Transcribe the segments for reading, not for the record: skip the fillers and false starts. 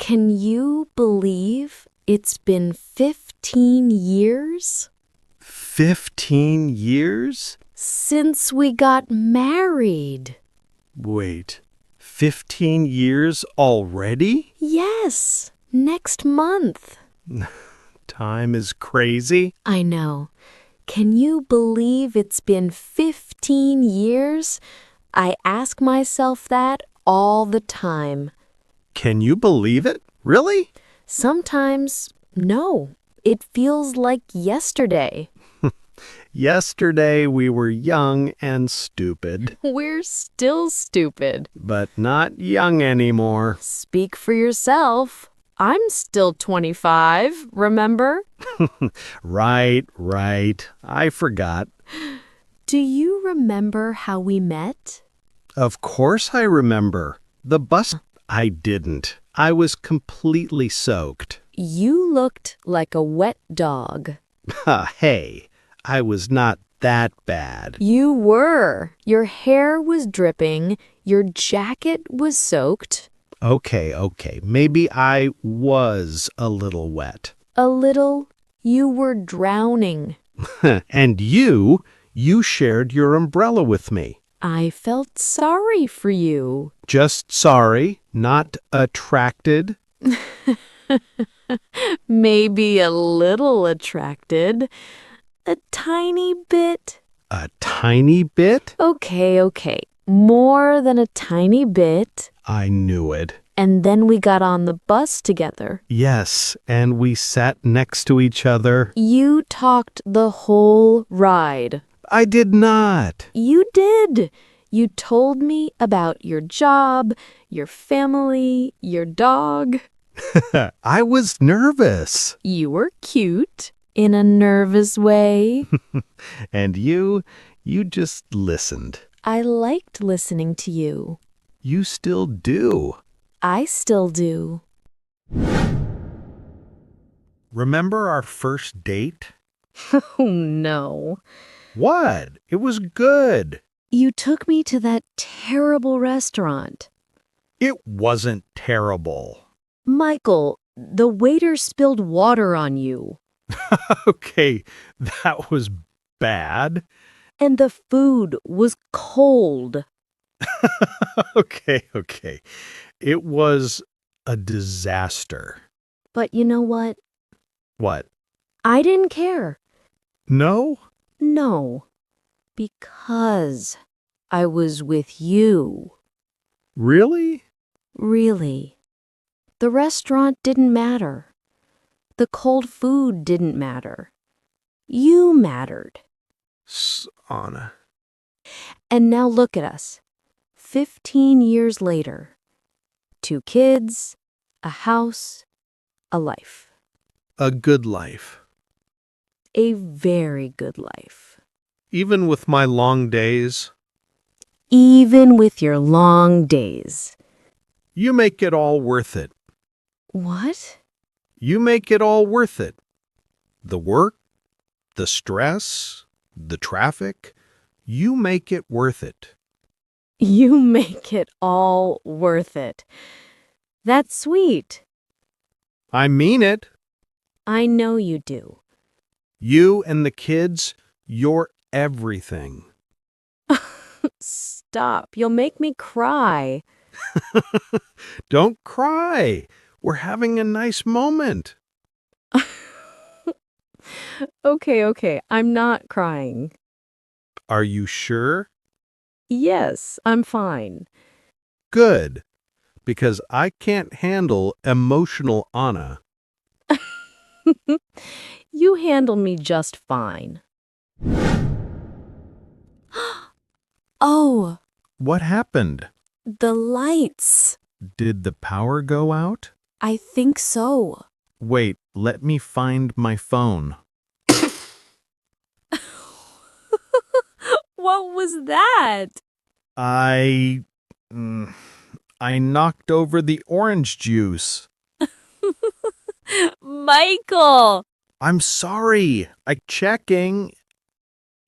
Can you believe it's been 15 years 15 years? since we got married? Wait, 15 years already? Yes, next month. Time is crazy. I know. Can you believe it's been 15 years? I ask myself that all the time. Can you believe it? Really? Sometimes, no. It feels like yesterday. Yesterday we were young and stupid, We're still stupid. but not young anymore. Speak for yourself. I'm still 25, remember? Right. I forgot. Do you remember how we met? Of course I remember. The bus. I didn't. I was completely soaked. You looked like a wet dog. Hey, I was not that bad. You were. Your hair was dripping. Your jacket was soaked. Okay. Maybe I was a little wet. A little. You were drowning. And you shared your umbrella with me. I felt sorry for you. Just sorry, not attracted. Maybe a little attracted. A tiny bit. A tiny bit? Okay. More than a tiny bit. I knew it. And then we got on the bus together. Yes, and we sat next to each other. You talked the whole ride. I did not. You did. You told me about your job, your family, your dog. I was nervous. You were cute in a nervous way. And you just listened. I liked listening to you. You still do. I still do. Remember our first date? Oh, no. What? It was good. You took me to that terrible restaurant. It wasn't terrible. Michael, the waiter spilled water on you. Okay, that was bad. And the food was cold. Okay. It was a disaster. But you know what? What? I didn't care. No? No. Because I was with you. Really? Really. The restaurant didn't matter. The cold food didn't matter. You mattered. Anna. And now look at us. 15 years later. 2 kids, a house, a life. A good life. A very good life. Even with my long days, Even with your long days. you make it all worth it. What? You make it all worth it. The work, the stress, the traffic, you make it worth it. You make it all worth it. That's sweet. I mean it. I know you do. You and the kids, you're everything. Stop. You'll make me cry. Don't cry. We're having a nice moment. Okay. I'm not crying. Are you sure? Yes, I'm fine. Good. Because I can't handle emotional Anna. You handle me just fine. Oh, What happened? the lights. Did the power go out? I think so. Wait, let me find my phone. What was that? I knocked over the orange juice. Michael! I'm sorry. I'm checking.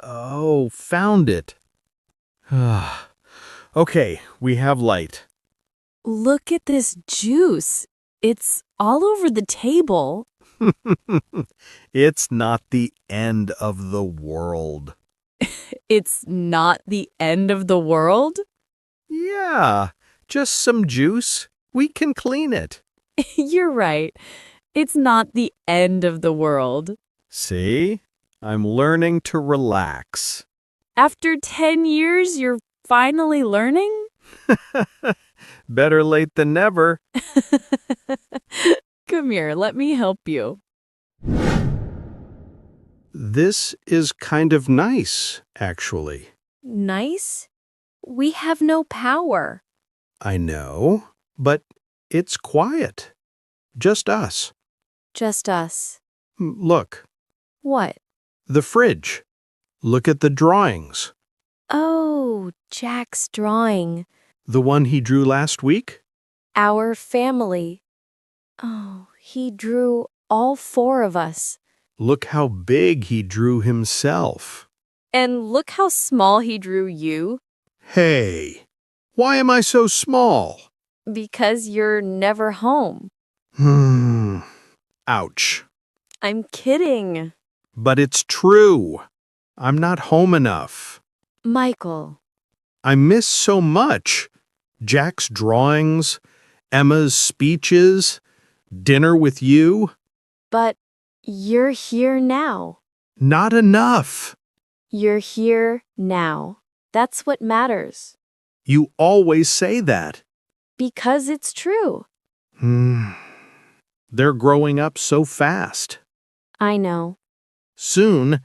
Oh, found it. Okay, we have light. Look at this juice. It's all over the table. It's not the end of the world. It's not the end of the world? Yeah, just some juice. We can clean it. You're right. It's not the end of the world. See? I'm learning to relax. After 10 years, you're finally learning? Better late than never. Come here, let me help you. This is kind of nice, actually. Nice? We have no power. I know, but it's quiet. Just us. Just us. Look, What? the fridge. Look at the drawings. Oh, Jack's drawing. The one he drew last week? Our family. Oh, he drew all 4 of us. Look how big he drew himself. And look how small he drew you. Hey, why am I so small? Because you're never home. Ouch. I'm kidding. But it's true. I'm not home enough. Michael. I miss so much. Jack's drawings, Emma's speeches, dinner with you. But you're here now. Not enough. You're here now. That's what matters. You always say that. Because it's true. They're growing up so fast. I know. Soon,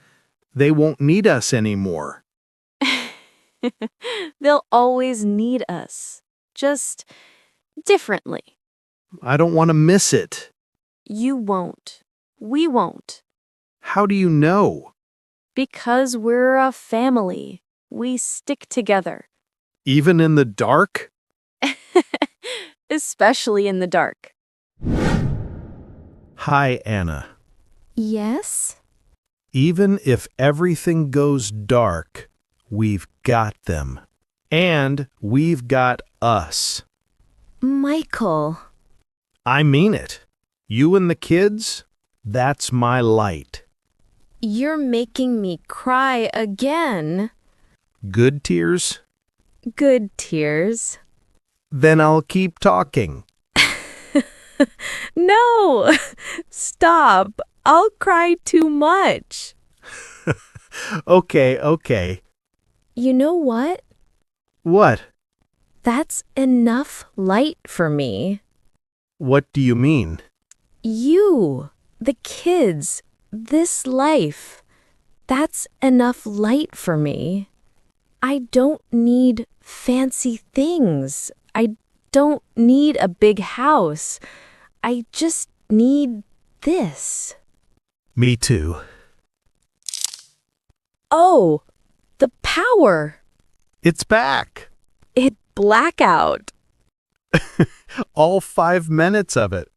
they won't need us anymore. They'll always need us. Just differently. I don't want to miss it. You won't. We won't. How do you know? Because we're a family. We stick together. Even in the dark? Especially in the dark. Hi, Anna. Yes? Even if everything goes dark, we've got them. And we've got us. Michael. I mean it. You and the kids, that's my light. You're making me cry again. Good tears? Good tears. Then I'll keep talking. No! Stop. I'll cry too much. Okay. You know what? What? That's enough light for me. What do you mean? You, the kids, this life. That's enough light for me. I don't need fancy things. I don't need a big house. I just need this. Me too. Oh, the power. It's back. It blackout. All 5 minutes of it.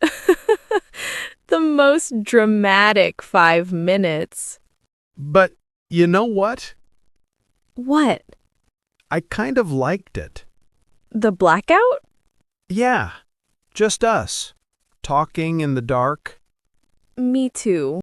The most dramatic 5 minutes. But you know what? What? I kind of liked it. The blackout? Yeah, just us, talking in the dark. Me too.